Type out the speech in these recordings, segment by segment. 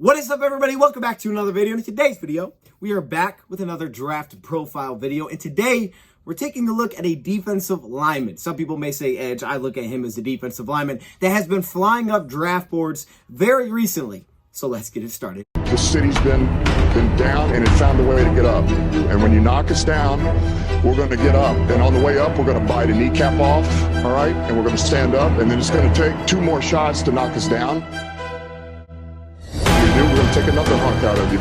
What is up, everybody? Welcome back to another video. In today's video, we are back with another draft profile video. And today, we're taking a look at a defensive lineman. Some people may say edge. I look at him as a defensive lineman that has been flying up draft boards very recently. So let's get it started. The city's been down and it found a way to get up. And when you knock us down, we're going to get up. And on the way up, we're going to bite a kneecap off, all right? And we're going to stand up. And then it's going to take 2 more shots to knock us down. We're going to take another hunk out of you.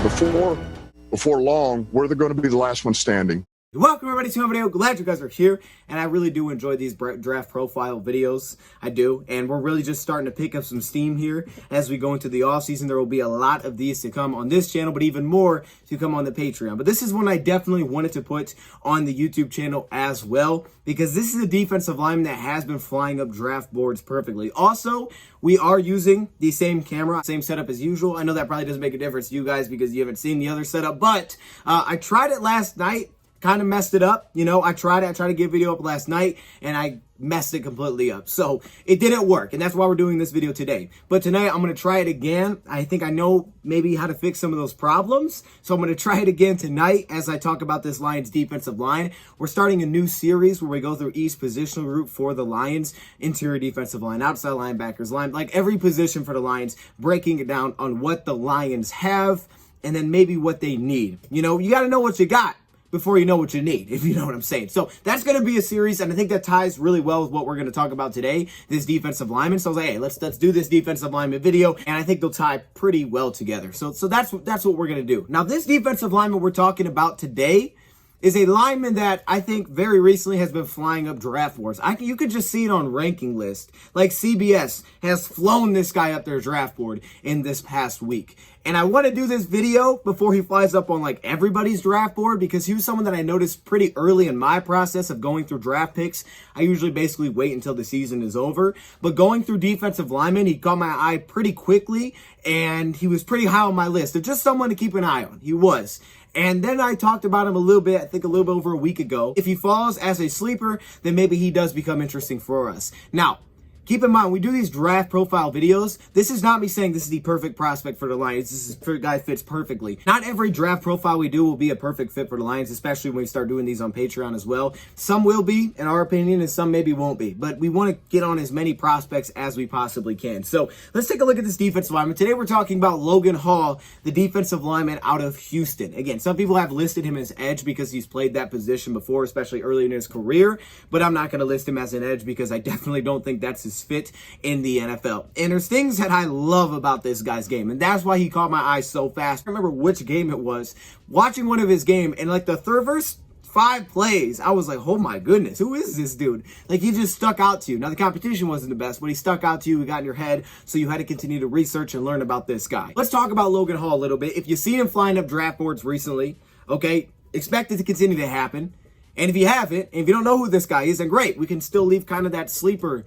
Before long, we're going to be the last one standing. Welcome, everybody, to my video. Glad you guys are here, and I really do enjoy these draft profile videos. I do, and we're really just starting to pick up some steam here as we go into the offseason. There will be a lot of these to come on this channel, but even more to come on the Patreon. But this is one I definitely wanted to put on the YouTube channel as well, because this is a defensive lineman that has been flying up draft boards perfectly. Also, we are using the same camera, same setup as usual. I know that probably doesn't make a difference to you guys because you haven't seen the other setup, but I tried it last night. Kind of messed it up. You know, I tried to get a video up last night and I messed it completely up. So it didn't work, and that's why we're doing this video today. But tonight I'm going to try it again. I think I know maybe how to fix some of those problems. So I'm going to try it again tonight as I talk about this Lions defensive line. We're starting a new series where we go through each positional group for the Lions: interior defensive line, outside linebackers, like every position for the Lions, breaking it down on what the Lions have and then maybe what they need. You know, you got to know what you got before you know what you need, if you know what I'm saying. So that's going to be a series, and I think that ties really well with what we're going to talk about today, this defensive lineman. So I was like, hey, let's do this defensive lineman video, and I think they'll tie pretty well together. So that's what we're going to do. Now, this defensive lineman we're talking about today is a lineman that I think very recently has been flying up draft boards. You could just see it on ranking list. Like CBS has flown this guy up their draft board in this past week. And I want to do this video before he flies up on like everybody's draft board, because he was someone that I noticed pretty early in my process of going through draft picks. I usually basically wait until the season is over. But going through defensive linemen, he caught my eye pretty quickly, and he was pretty high on my list of just someone to keep an eye on. He was. And then I talked about him a little bit, I think a little bit over a week ago. If he falls as a sleeper, then maybe he does become interesting for us. Now, keep in mind, when we do these draft profile videos, this is not me saying this is the perfect prospect for the Lions. This is a guy fits perfectly. Not every draft profile we do will be a perfect fit for the Lions, especially when we start doing these on Patreon as well. Some will be, in our opinion, and some maybe won't be. But we want to get on as many prospects as we possibly can. So let's take a look at this defensive lineman. Today we're talking about Logan Hall, the defensive lineman out of Houston. Again, some people have listed him as edge because he's played that position before, especially early in his career. But I'm not going to list him as an edge because I definitely don't think that's his fit in the NFL. And there's things that I love about this guy's game, and that's why he caught my eye so fast. I remember which game it was. Watching one of his game, and like the first 5 plays, I was like, oh my goodness, who is this dude? Like, he just stuck out to you. Now, the competition wasn't the best, but he stuck out to you. He got in your head, so you had to continue to research and learn about this guy. Let's talk about Logan Hall a little bit. If you see him flying up draft boards recently, okay, expect it to continue to happen. And if you haven't, and if you don't know who this guy is, then great. We can still leave kind of that sleeper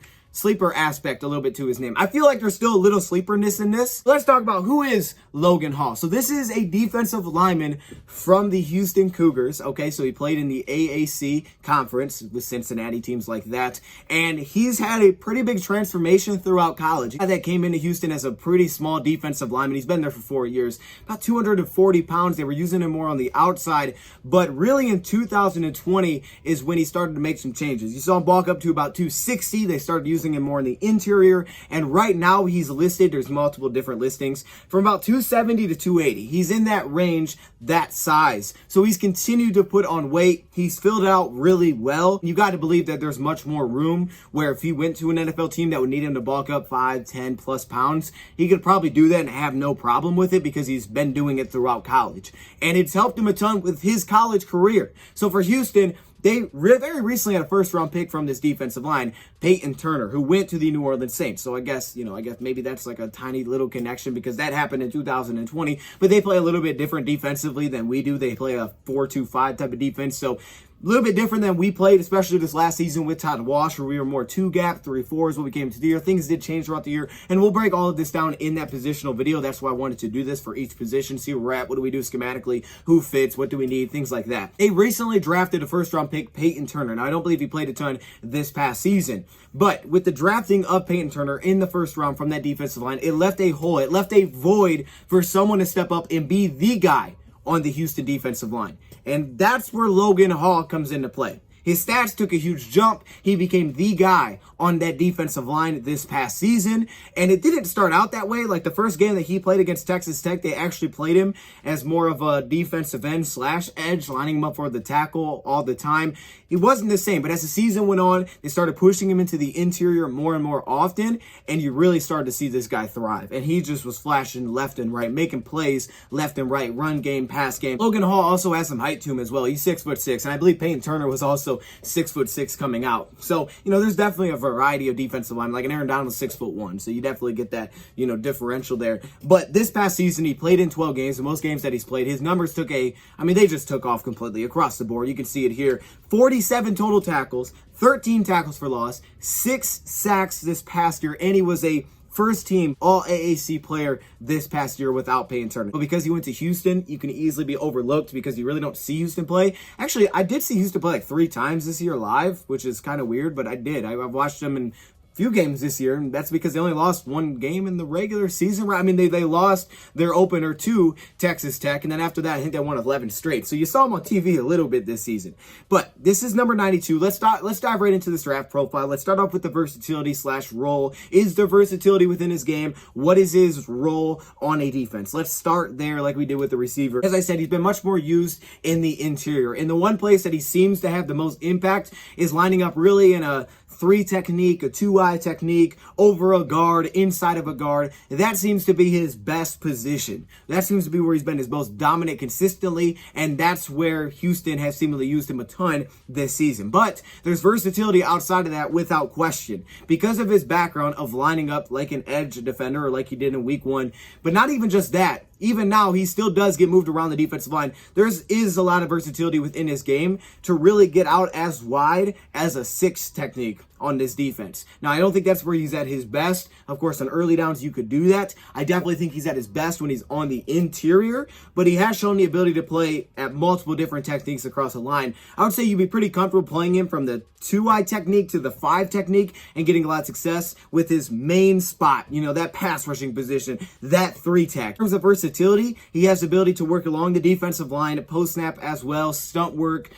aspect a little bit to his name. I feel like there's still a little sleeperness in this. Let's talk about who is Logan Hall. So this is a defensive lineman from the Houston Cougars. Okay, so he played in the AAC conference with Cincinnati, teams like that. And he's had a pretty big transformation throughout college. That came into Houston as a pretty small defensive lineman. He's been there for 4 years, about 240 pounds. They were using him more on the outside, but really in 2020 is when he started to make some changes. You saw him bulk up to about 260. They started using him more in the interior, and right now he's listed, there's multiple different listings, from about 270 to 280. He's in that range, that size. So he's continued to put on weight. He's filled out really well. You got to believe that there's much more room where if he went to an NFL team that would need him to bulk up 5, 10 plus pounds, he could probably do that and have no problem with it because he's been doing it throughout college. And it's helped him a ton with his college career. So for Houston, they very recently had a first-round pick from this defensive line, Peyton Turner, who went to the New Orleans Saints. So I guess maybe that's like a tiny little connection because that happened in 2020. But they play a little bit different defensively than we do. They play a 4-2-5 type of defense. So A little bit different than we played, especially this last season with Todd Walsh, where we were more 2-gap, 3-4 is what we came into the year. Things did change throughout the year, and we'll break all of this down in that positional video. That's why I wanted to do this for each position, see where we're at, what do we do schematically, who fits, what do we need, things like that. They recently drafted a first-round pick, Peyton Turner. Now, I don't believe he played a ton this past season, but with the drafting of Peyton Turner in the first round from that defensive line, it left a hole, it left a void for someone to step up and be the guy on the Houston defensive line. And that's where Logan Hall comes into play. His stats took a huge jump. He became the guy on that defensive line this past season. And it didn't start out that way. Like the first game that he played against Texas Tech, they actually played him as more of a defensive end / edge, lining him up for the tackle all the time. It wasn't the same, but as the season went on, they started pushing him into the interior more and more often, and you really started to see this guy thrive. And he just was flashing left and right, making plays left and right, run game, pass game. Logan Hall also has some height to him as well. He's 6'6", and I believe Peyton Turner was also 6'6" coming out. So, there's definitely a variety of defensive line. Like an Aaron Donald was 6'1", so you definitely get that, differential there. But this past season, he played in 12 games, and most games that he's played, his numbers they just took off completely across the board. You can see it here. 47 total tackles, 13 tackles for loss, 6 sacks this past year, and he was a first team all AAC player this past year without Peyton Turner. But because he went to Houston, you can easily be overlooked because you really don't see Houston play. Actually, I did see Houston play like 3 times this year live, which is kind of weird, but I did. I've watched them in few games this year, and that's because they only lost 1 game in the regular season. I mean, they lost their opener to Texas Tech, and then after that, I think they won 11 straight. So you saw them on TV a little bit this season. But this is number 92. Let's dive right into this draft profile. Let's start off with the versatility / role. Is there versatility within his game? What is his role on a defense? Let's start there like we did with the receiver. As I said, he's been much more used in the interior. And the one place that he seems to have the most impact is lining up really in a 3 technique, a 2-eye technique, over a guard, inside of a guard. That seems to be his best position. That seems to be where he's been his most dominant consistently, and that's where Houston has seemingly used him a ton this season. But there's versatility outside of that without question because of his background of lining up like an edge defender or like he did in week 1. But not even just that. Even now, he still does get moved around the defensive line. There is a lot of versatility within his game to really get out as wide as a 6 technique on this defense. Now, I don't think that's where he's at his best. Of course, on early downs, you could do that. I definitely think he's at his best when he's on the interior, but he has shown the ability to play at multiple different techniques across the line. I would say you'd be pretty comfortable playing him from the 2-eye technique to the 5 technique and getting a lot of success with his main spot, that pass rushing position, that 3 tech. In terms of versatility, he has the ability to work along the defensive line, post snap as well, stunt work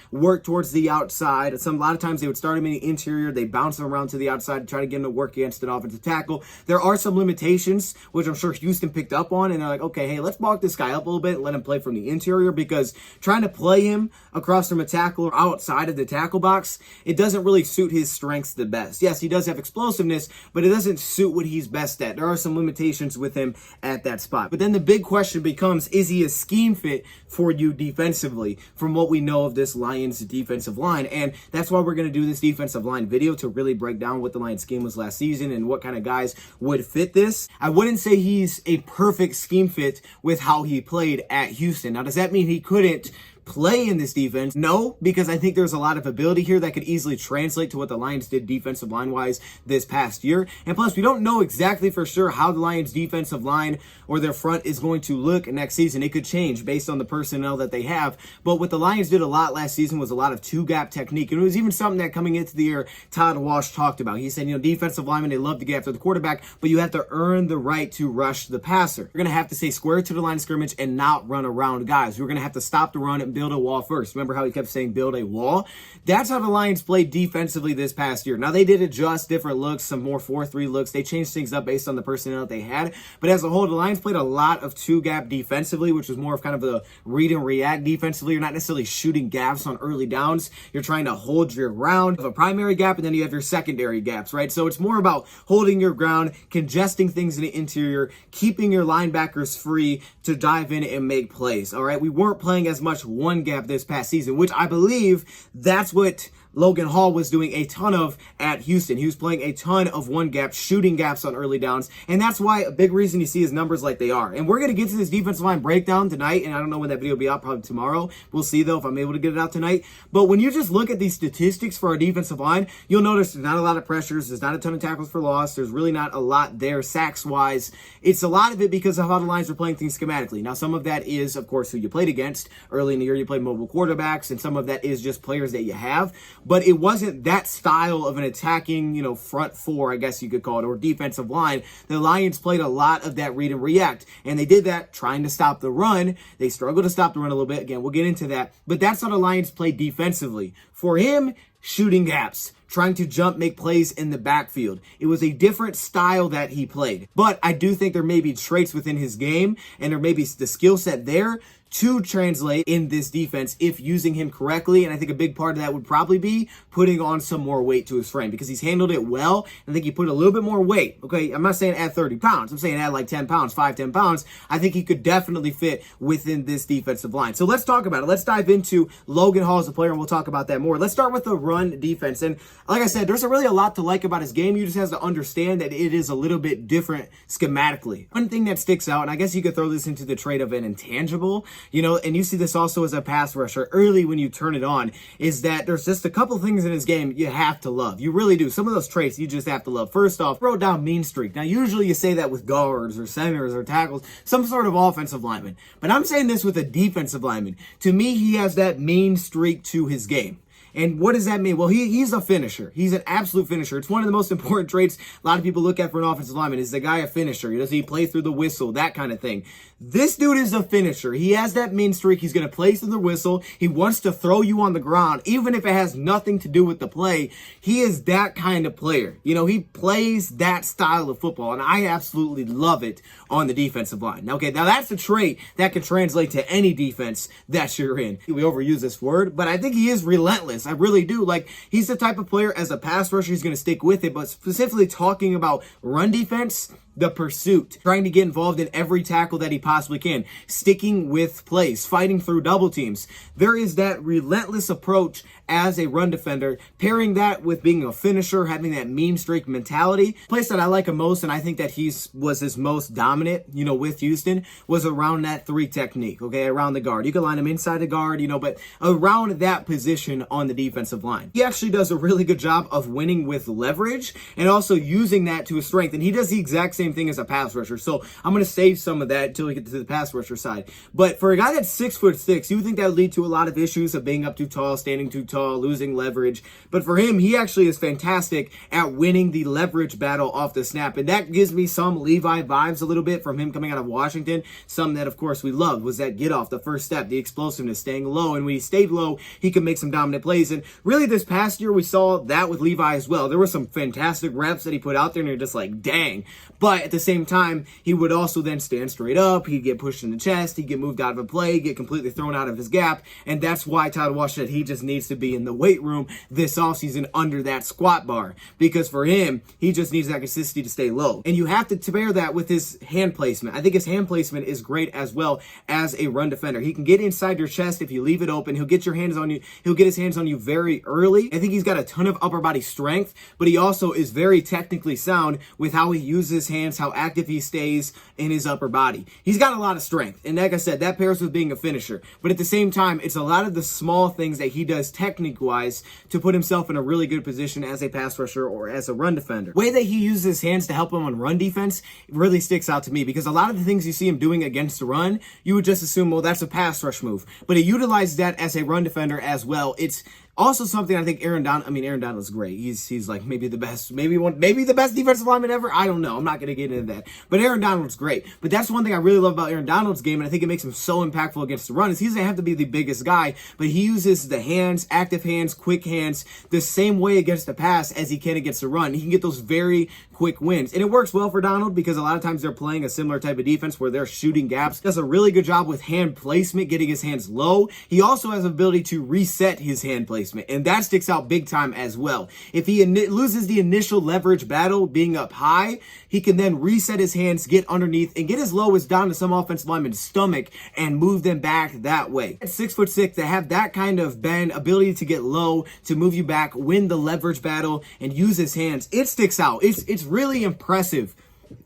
towards the outside. A lot of times they would start him in the interior, they bounce him around to the outside, try to get him to work against an offensive tackle. There are some limitations, which I'm sure Houston picked up on, and they're like, okay, hey, let's bulk this guy up a little bit and let him play from the interior, because trying to play him across from a tackle or outside of the tackle box, it doesn't really suit his strengths the best. Yes, he does have explosiveness, but it doesn't suit what he's best at. There are some limitations with him at that spot. But then the big question becomes, is he a scheme fit for you defensively from what we know of this Lions defensive line? And that's why we're going to do this defensive line video, to really break down what the Lions scheme was last season and what kind of guys would fit this. I wouldn't say he's a perfect scheme fit with how he played at Houston. Now, does that mean he couldn't play in this defense? No, because I think there's a lot of ability here that could easily translate to what the Lions did defensive line-wise this past year. And plus, we don't know exactly for sure how the Lions defensive line or their front is going to look next season. It could change based on the personnel that they have. But what the Lions did a lot last season was a lot of 2-gap technique. And it was even something that coming into the year, Todd Walsh talked about. He said, defensive linemen, they love to get after the quarterback, but you have to earn the right to rush the passer. You're going to have to stay square to the line of scrimmage and not run around guys. You're going to have to stop the run and build a wall first. Remember how he kept saying build a wall? That's how the Lions played defensively this past year. Now, they did adjust different looks, some more 4-3 looks. They changed things up based on the personnel that they had. But as a whole, the Lions played a lot of 2-gap defensively, which was more of kind of the read and react defensively. You're not necessarily shooting gaps on early downs. You're trying to hold your ground. You have a primary gap, and then you have your secondary gaps, right? So it's more about holding your ground, congesting things in the interior, keeping your linebackers free to dive in and make plays, all right? We weren't playing as much 1-gap this past season, which I believe that's what Logan Hall was doing a ton of at Houston. He was playing a ton of one gap, shooting gaps on early downs, and that's why a big reason you see his numbers like they are. And we're going to get to this defensive line breakdown tonight, and I don't know when that video will be out, probably tomorrow. We'll see, though, if I'm able to get it out tonight. But when you just look at these statistics for our defensive line, you'll notice there's not a lot of pressures, there's not a ton of tackles for loss, there's really not a lot there sacks-wise. It's a lot of it because of how the lines are playing things schematically. Now, some of that is, of course, who you played against. Early in the year, you played mobile quarterbacks, and some of that is just players that you have. But it wasn't that style of an attacking, front four, I guess you could call it, or defensive line. The Lions played a lot of that read and react, and they did that trying to stop the run. They struggled to stop the run a little bit. Again, we'll get into that. But that's how the Lions played defensively. For him, shooting gaps, trying to jump, make plays in the backfield. It was a different style that he played. But I do think there may be traits within his game, and there may be the skill set there to translate in this defense if using him correctly. And I think a big part of that would probably be putting on some more weight to his frame, because he's handled it well. I think he put a little bit more weight. Okay, I'm not saying add 30 pounds. I'm saying add like 10 pounds, 10 pounds. I think he could definitely fit within this defensive line. So let's talk about it. Let's dive into Logan Hall as a player, and we'll talk about that more. Let's start with the run defense. And like I said, there's really a lot to like about his game. You just have to understand that it is a little bit different schematically. One thing that sticks out, and I guess you could throw this into the trait of an intangible, and you see this also as a pass rusher early when you turn it on, is that there's just a couple things in his game you have to love. You really do. Some of those traits you just have to love. First off, wrote down mean streak. Now, usually you say that with guards or centers or tackles, some sort of offensive lineman. But I'm saying this with a defensive lineman. To me, he has that mean streak to his game. And what does that mean? Well, he's a finisher. He's an absolute finisher. It's one of the most important traits a lot of people look at for an offensive lineman. Is the guy a finisher? Does he play through the whistle? That kind of thing. This dude is a finisher. He has that mean streak. He's going to play through the whistle. He wants to throw you on the ground, even if it has nothing to do with the play. He is that kind of player. He plays that style of football, and I absolutely love it on the defensive line. Okay, now that's a trait that can translate to any defense that you're in. We overuse this word, but I think he is relentless. I really do. Like, he's the type of player as a pass rusher, he's going to stick with it, but specifically talking about run defense, the pursuit, trying to get involved in every tackle that he possibly can, sticking with plays, fighting through double teams. There is that relentless approach as a run defender, pairing that with being a finisher, having that mean streak mentality. The place that I like him most, and I think that was his most dominant, with Houston, was around that 3 technique, okay, around the guard. You can line him inside the guard, but around that position on the defensive line. He actually does a really good job of winning with leverage and also using that to his strength, and he does the exact same thing as a pass rusher. So I'm going to save some of that until we get to the pass rusher side. But for a guy that's 6'6", you would think that would lead to a lot of issues of being up too tall, standing too tall, losing leverage. But for him, he actually is fantastic at winning the leverage battle off the snap. And that gives me some Levi vibes a little bit from him coming out of Washington. Some that, of course, we loved was that get off, the first step, the explosiveness, staying low. And when he stayed low, he could make some dominant plays. And really this past year, we saw that with Levi as well. There were some fantastic reps that he put out there, and you're just like, dang. But at the same time, he would also then stand straight up. He'd get pushed in the chest. He'd get moved out of a play, get completely thrown out of his gap. And that's why Tyler Walsh said he just needs to be in the weight room this offseason under that squat bar. Because for him, he just needs that consistency to stay low. And you have to pair that with his hand placement. I think his hand placement is great as well as a run defender. He can get inside your chest if you leave it open. He'll get your hands on you. He'll get his hands on you very early. I think he's got a ton of upper body strength, but he also is very technically sound with how he uses his hands, how active he stays in his upper body. He's got a lot of strength. And like I said, that pairs with being a finisher. But at the same time, it's a lot of the small things that he does technique-wise to put himself in a really good position as a pass rusher or as a run defender. The way that he uses his hands to help him on run defense really sticks out to me, because a lot of the things you see him doing against the run, you would just assume, well, that's a pass rush move. But he utilizes that as a run defender as well. It's also something I think Aaron Donald's great. He's like maybe the best, maybe the best defensive lineman ever. I don't know. I'm not going to get into that. But Aaron Donald's great. But that's one thing I really love about Aaron Donald's game, and I think it makes him so impactful against the run, is he doesn't have to be the biggest guy, but he uses the hands, active hands, quick hands, the same way against the pass as he can against the run. He can get those very quick quick wins. And it works well for Donald because a lot of times they're playing a similar type of defense where they're shooting gaps. Does a really good job with hand placement, getting his hands low. He also has the ability to reset his hand placement, and that sticks out big time as well. If he loses the initial leverage battle being up high, he can then reset his hands, get underneath, and get as low as down to some offensive lineman's stomach and move them back that way. At 6'6", to have that kind of bend, ability to get low, to move you back, win the leverage battle, and use his hands, it sticks out. It's really impressive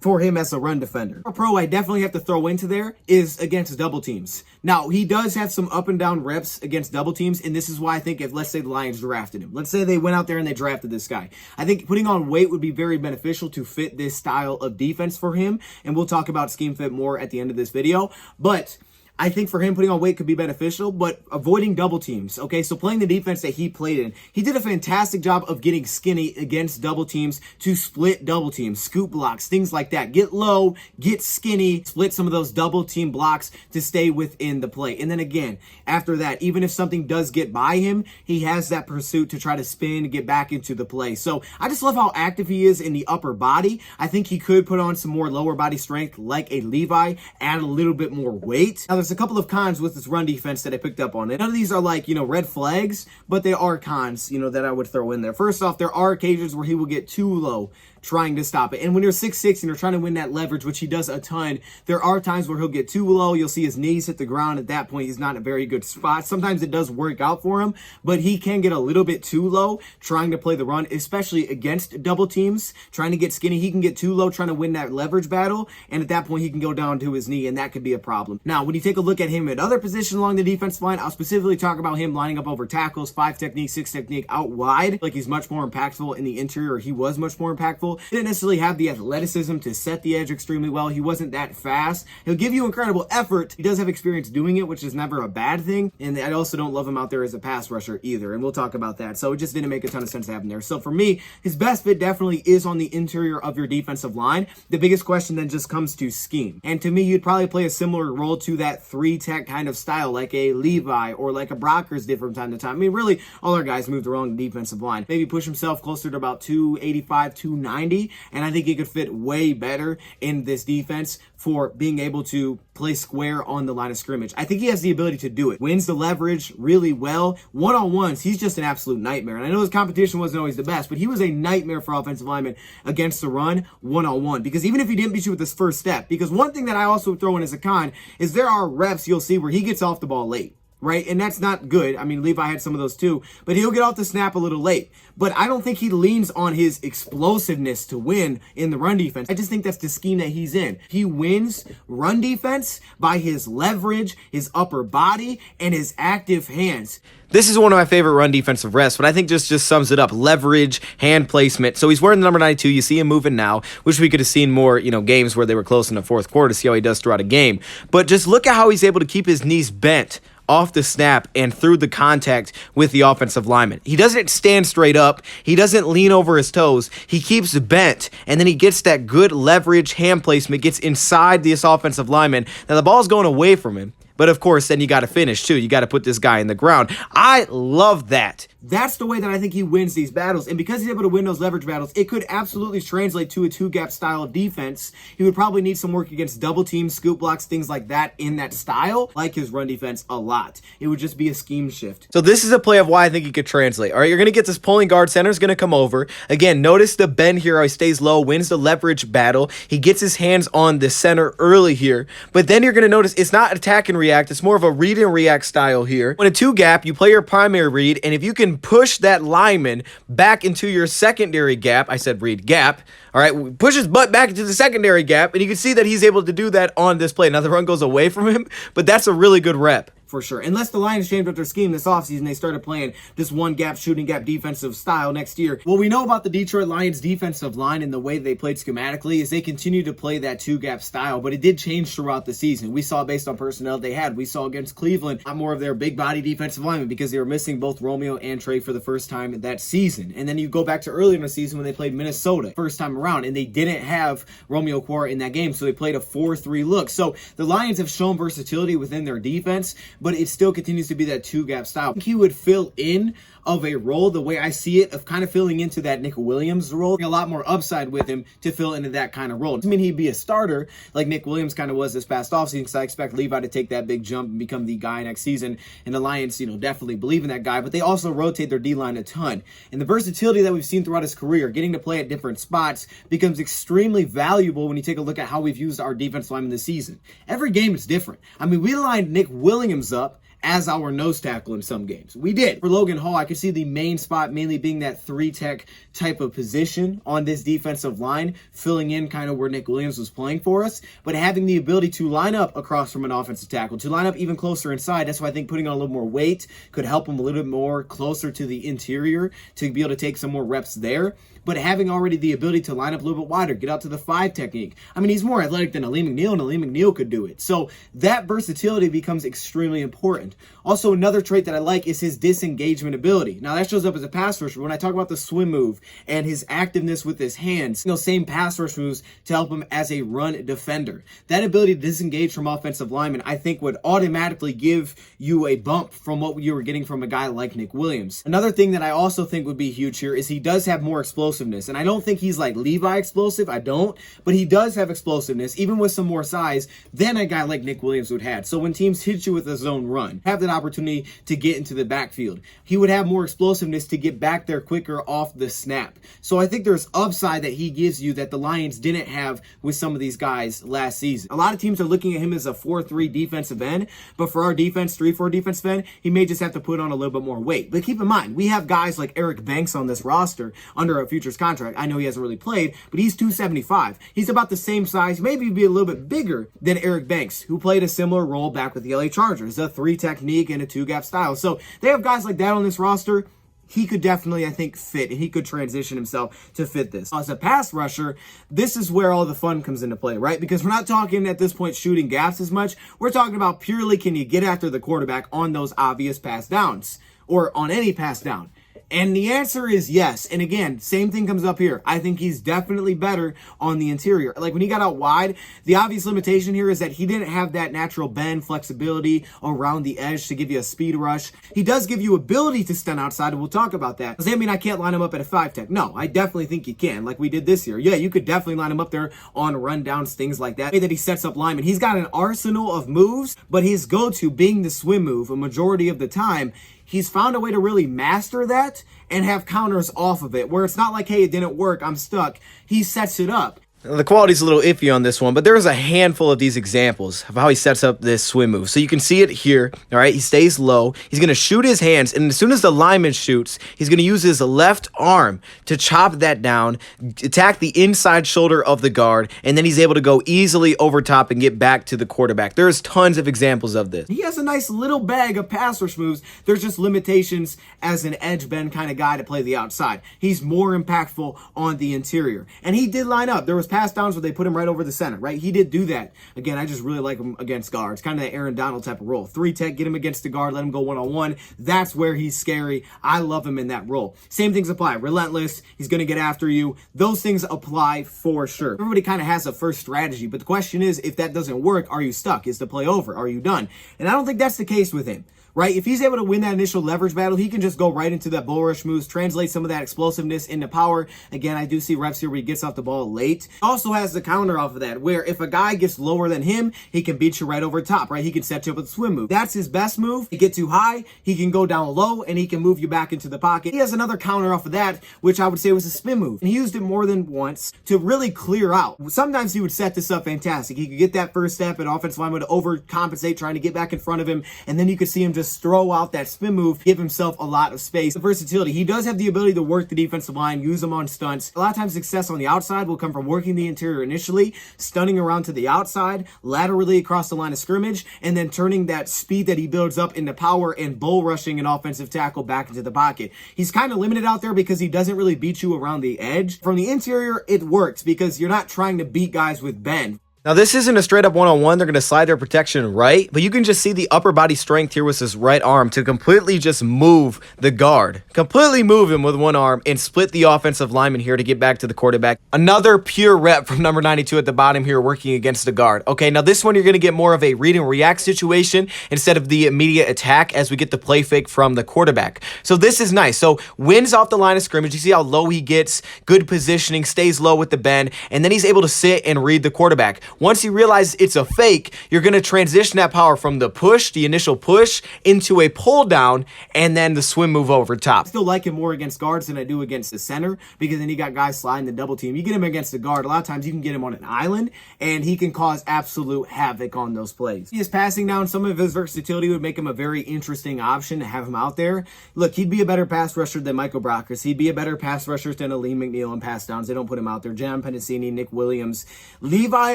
for him as a run defender. A pro I definitely have to throw into there is against double teams. Now, he does have some up and down reps against double teams, and this is why I think if, let's say, the Lions drafted him. Let's say they went out there and they drafted this guy. I think putting on weight would be very beneficial to fit this style of defense for him, and we'll talk about scheme fit more at the end of this video. But I think for him, putting on weight could be beneficial, but avoiding double teams, okay? So playing the defense that he played in, he did a fantastic job of getting skinny against double teams to split double teams, scoop blocks, things like that. Get low, get skinny, split some of those double team blocks to stay within the play. And then again, after that, even if something does get by him, he has that pursuit to try to spin, get back into the play. So I just love how active he is in the upper body. I think he could put on some more lower body strength like a Levi, add a little bit more weight. Now, there's a couple of cons with this run defense that I picked up on. And none of these are like, red flags, but they are cons, that I would throw in there. First off, there are occasions where he will get too low trying to stop it. And when you're 6'6" and you're trying to win that leverage, which he does a ton, there are times where he'll get too low. You'll see his knees hit the ground. At that point, he's not in a very good spot. Sometimes it does work out for him, but he can get a little bit too low trying to play the run, especially against double teams, trying to get skinny. He can get too low trying to win that leverage battle, and at that point, he can go down to his knee, and that could be a problem. Now, when you take a look at him at other positions along the defensive line, I'll specifically talk about him lining up over tackles, 5 technique, 6 technique, out wide. Like he's much more impactful in the interior, or he was much more impactful. He didn't necessarily have the athleticism to set the edge extremely well. He wasn't that fast. He'll give you incredible effort. He does have experience doing it, which is never a bad thing. And I also don't love him out there as a pass rusher either. And we'll talk about that. So it just didn't make a ton of sense to have him there. So for me, his best fit definitely is on the interior of your defensive line. The biggest question then just comes to scheme. And to me, you'd probably play a similar role to that 3-tech kind of style, like a Levi or like a Brockers did from time to time. I mean, really, all our guys moved along the defensive line. Maybe push himself closer to about 285, 290. And I think he could fit way better in this defense for being able to play square on the line of scrimmage. I think he has the ability to do it. Wins the leverage really well. One-on-ones, he's just an absolute nightmare. And I know his competition wasn't always the best, but he was a nightmare for offensive linemen against the run one-on-one. Because even if he didn't beat you with his first step, because one thing that I also throw in as a con is there are reps you'll see where he gets off the ball late. Right? And that's not good. I mean, Levi had some of those too, but he'll get off the snap a little late. But I don't think he leans on his explosiveness to win in the run defense. I just think that's the scheme that he's in. He wins run defense by his leverage, his upper body, and his active hands. This is one of my favorite run defensive reps, but I think just sums it up. Leverage, hand placement. So he's wearing the number 92. You see him moving now. Wish we could have seen more, games where they were close in the fourth quarter to see how he does throughout a game. But just look at how he's able to keep his knees bent off the snap and through the contact with the offensive lineman. He doesn't stand straight up. He doesn't lean over his toes. He keeps bent, and then he gets that good leverage hand placement, gets inside this offensive lineman. Now, the ball's going away from him. But of course, then you got to finish too. You got to put this guy in the ground. I love that. That's the way that I think he wins these battles. And because he's able to win those leverage battles, it could absolutely translate to a 2-gap style of defense. He would probably need some work against double teams, scoop blocks, things like that in that style, like his run defense a lot. It would just be a scheme shift. So this is a play of why I think he could translate. All right, you're going to get this pulling guard. Center's going to come over. Again, notice the bend here. How he stays low, wins the leverage battle. He gets his hands on the center early here. But then you're going to notice it's not attack and react. It's more of a read and react style here. When a 2-gap, you play your primary read, and if you can push that lineman back into your secondary gap, I said read gap, all right, push his butt back into the secondary gap, and you can see that he's able to do that on this play. Now the run goes away from him, but that's a really good rep. For sure. Unless the Lions changed up their scheme this offseason, they started playing this 1-gap, shooting gap defensive style next year. What we know about the Detroit Lions defensive line and the way they played schematically is they continue to play that 2-gap style, but it did change throughout the season. We saw based on personnel they had. We saw against Cleveland a lot more of their big body defensive linemen because they were missing both Romeo and Trey for the first time that season. And then you go back to earlier in the season when they played Minnesota first time around, and they didn't have Romeo Quara in that game, so they played a 4-3 look. So the Lions have shown versatility within their defense, but it still continues to be that two-gap style. I think he would fill in of a role the way I see it, of kind of filling into that Nick Williams role. A lot more upside with him to fill into that kind of role. I mean, he'd be a starter like Nick Williams kind of was this past offseason, because I expect Levi to take that big jump and become the guy next season. And the Lions, definitely believe in that guy, but they also rotate their D-line a ton. And the versatility that we've seen throughout his career, getting to play at different spots, becomes extremely valuable when you take a look at how we've used our defense linemen this season. Every game is different. I mean, we lined Nick Williams up as our nose tackle in some games. We did. For Logan Hall, I could see the main spot mainly being that 3-tech type of position on this defensive line, filling in kind of where Nick Williams was playing for us, but having the ability to line up across from an offensive tackle, to line up even closer inside. That's why I think putting on a little more weight could help him a little bit more closer to the interior to be able to take some more reps there. But having already the ability to line up a little bit wider, get out to the 5 technique. I mean, he's more athletic than Ali McNeil, and Ali McNeil could do it. So that versatility becomes extremely important. Also, another trait that I like is his disengagement ability. Now, that shows up as a pass rusher. When I talk about the swim move and his activeness with his hands, same pass rush moves to help him as a run defender. That ability to disengage from offensive linemen, I think, would automatically give you a bump from what you were getting from a guy like Nick Williams. Another thing that I also think would be huge here is he does have more explosiveness. And I don't think he's like Levi explosive. I don't. But he does have explosiveness, even with some more size, than a guy like Nick Williams would have. So when teams hit you with a zone run, have that opportunity to get into the backfield, he would have more explosiveness to get back there quicker off the snap. So I think there's upside that he gives you that the Lions didn't have with some of these guys last season. A lot of teams are looking at him as a 4-3 defensive end, but for our defense, 3-4 defensive end, he may just have to put on a little bit more weight. But keep in mind, we have guys like Eric Banks on this roster under a futures contract. I know he hasn't really played, but he's 275. He's about the same size, maybe be a little bit bigger than Eric Banks, who played a similar role back with the LA Chargers, a 3 technique and a 2-gap style. So they have guys like that on this roster. He could definitely, I think, fit, and he could transition himself to fit this. As a pass rusher, this is where all the fun comes into play, right? Because we're not talking at this point shooting gaps as much. We're talking about purely, can you get after the quarterback on those obvious pass downs or on any pass down? And the answer is yes. And again, same thing comes up here. I think he's definitely better on the interior. Like when he got out wide, the obvious limitation here is that he didn't have that natural bend flexibility around the edge to give you a speed rush. He does give you ability to stand outside, and we'll talk about that. Does that mean I can't line him up at a 5-tech? No, I definitely think you can, like we did this year. Yeah, you could definitely line him up there on rundowns, things like that. The way that he sets up linemen. He's got an arsenal of moves, but his go-to being the swim move a majority of the time. He's found a way to really master that and have counters off of it, where it's not like, hey, it didn't work, I'm stuck. He sets it up. The quality's a little iffy on this one, but there's a handful of these examples of how he sets up this swim move. So you can see it here, all right? He stays low. He's going to shoot his hands, and as soon as the lineman shoots, he's going to use his left arm to chop that down, attack the inside shoulder of the guard, and then he's able to go easily over top and get back to the quarterback. There's tons of examples of this. He has a nice little bag of pass rush moves. There's just limitations as an edge bend kind of guy to play the outside. He's more impactful on the interior. And he did line up. There was pass downs where they put him right over the center, right? He did do that. Again, I just really like him against guards. Kind of that Aaron Donald type of role. 3-tech, get him against the guard, let him go one-on-one. That's where he's scary. I love him in that role. Same things apply. Relentless. He's going to get after you. Those things apply for sure. Everybody kind of has a first strategy, but the question is, if that doesn't work, are you stuck? Is the play over? Are you done? And I don't think that's the case with him. Right? If he's able to win that initial leverage battle, he can just go right into that bull rush moves, translate some of that explosiveness into power. Again, I do see reps here where he gets off the ball late. Also has the counter off of that, where if a guy gets lower than him, he can beat you right over top, right? He can set you up with a swim move. That's his best move. He get too high, he can go down low, and he can move you back into the pocket. He has another counter off of that, which I would say was a spin move. And he used it more than once to really clear out. Sometimes he would set this up fantastic. He could get that first step, and offensive line would overcompensate, trying to get back in front of him, and then you could see him just throw out that spin move, give himself a lot of space. The versatility. He does have the ability to work the defensive line, use them on stunts. A lot of times success on the outside will come from working the interior initially, stunning around to the outside, laterally across the line of scrimmage, and then turning that speed that he builds up into power and bull rushing an offensive tackle back into the pocket. He's kind of limited out there because he doesn't really beat you around the edge. From the interior, it works because you're not trying to beat guys with bend. Now, this isn't a straight up one-on-one. They're going to slide their protection right, but you can just see the upper body strength here with his right arm to completely just move the guard. Completely move him with one arm and split the offensive lineman here to get back to the quarterback. Another pure rep from number 92 at the bottom here working against the guard. Okay, now this one you're going to get more of a read and react situation instead of the immediate attack as we get the play fake from the quarterback. So this is nice. So wins off the line of scrimmage. You see how low he gets, good positioning, stays low with the bend, and then he's able to sit and read the quarterback. Once you realize it's a fake, you're going to transition that power from the push, the initial push, into a pull down, and then the swim move over top. I still like him more against guards than I do against the center, because then you got guys sliding the double team. You get him against the guard, a lot of times you can get him on an island, and he can cause absolute havoc on those plays. His passing down, some of his versatility would make him a very interesting option to have him out there. Look, he'd be a better pass rusher than Michael Brockers. He'd be a better pass rusher than Aleem McNeil on pass downs. They don't put him out there. Jan Pennicini, Nick Williams. Levi,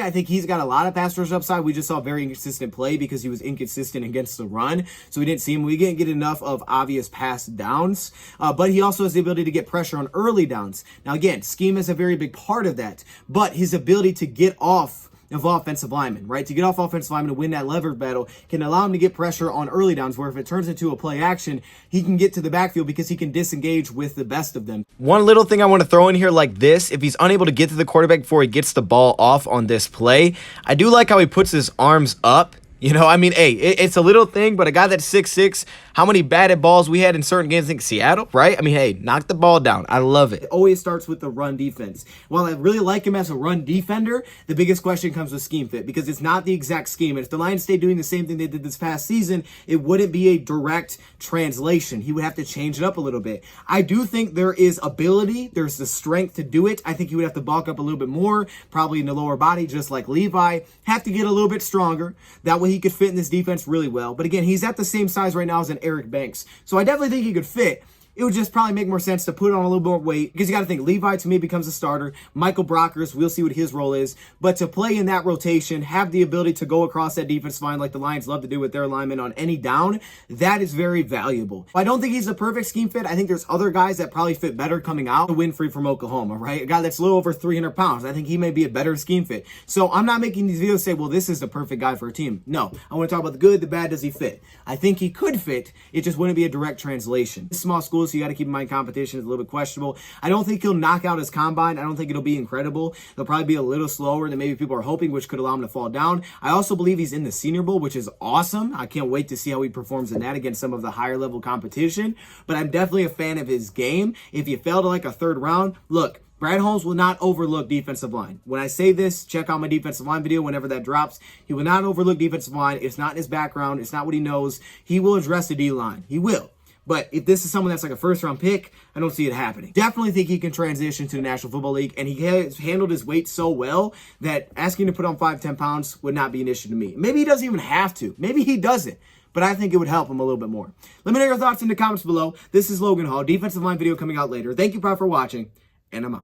I think he's got a lot of pass rush upside. We just saw very inconsistent play because he was inconsistent against the run, so we didn't see him. We didn't get enough of obvious pass downs, but he also has the ability to get pressure on early downs. Now again, scheme is a very big part of that, but his ability to get off of offensive linemen, right? To get off offensive linemen to win that lever battle can allow him to get pressure on early downs, where if it turns into a play action, he can get to the backfield because he can disengage with the best of them. One little thing I want to throw in here like this, if he's unable to get to the quarterback before he gets the ball off on this play, I do like how he puts his arms up. You know, I mean, hey, it's a little thing, but a guy that's 6'6", how many batted balls we had in certain games? I think Seattle, right? I mean, hey, knock the ball down. I love it. It always starts with the run defense. While I really like him as a run defender, the biggest question comes with scheme fit, because it's not the exact scheme. And if the Lions stay doing the same thing they did this past season, it wouldn't be a direct translation. He would have to change it up a little bit. I do think there is ability. There's the strength to do it. I think he would have to bulk up a little bit more, probably in the lower body, just like Levi. Have to get a little bit stronger. That way he could fit in this defense really well. But again, he's at the same size right now as an Eric Banks. So I definitely think he could fit. It would just probably make more sense to put on a little more weight, because you got to think Levi to me becomes a starter. Michael Brockers, we'll see what his role is. But to play in that rotation, have the ability to go across that defense line like the Lions love to do with their linemen on any down, that is very valuable. I don't think he's a perfect scheme fit. I think there's other guys that probably fit better coming out. Winfrey from Oklahoma, right? A guy that's a little over 300 pounds. I think he may be a better scheme fit. So I'm not making these videos say, well, this is the perfect guy for a team. No, I want to talk about the good, the bad, does he fit? I think he could fit. It just wouldn't be a direct translation. It's small school, so you got to keep in mind competition is a little bit questionable. I don't think he'll knock out his combine. I don't think it'll be incredible. He'll probably be a little slower than maybe people are hoping, which could allow him to fall down. I also believe he's in the Senior Bowl, which is awesome. I can't wait to see how he performs in that against some of the higher level competition, but I'm definitely a fan of his game. If you fell to like a third round, look, Brad Holmes will not overlook defensive line. When I say this, check out my defensive line video whenever that drops. He will not overlook defensive line. It's not in his background. It's not what he knows. He will address the D-line. He will. But if this is someone that's like a first-round pick, I don't see it happening. Definitely think he can transition to the National Football League, and he has handled his weight so well that asking him to put on 5-10 pounds would not be an issue to me. Maybe he doesn't even have to. Maybe he doesn't. But I think it would help him a little bit more. Let me know your thoughts in the comments below. This is Logan Hall. Defensive line video coming out later. Thank you, Prof, for watching, and I'm out.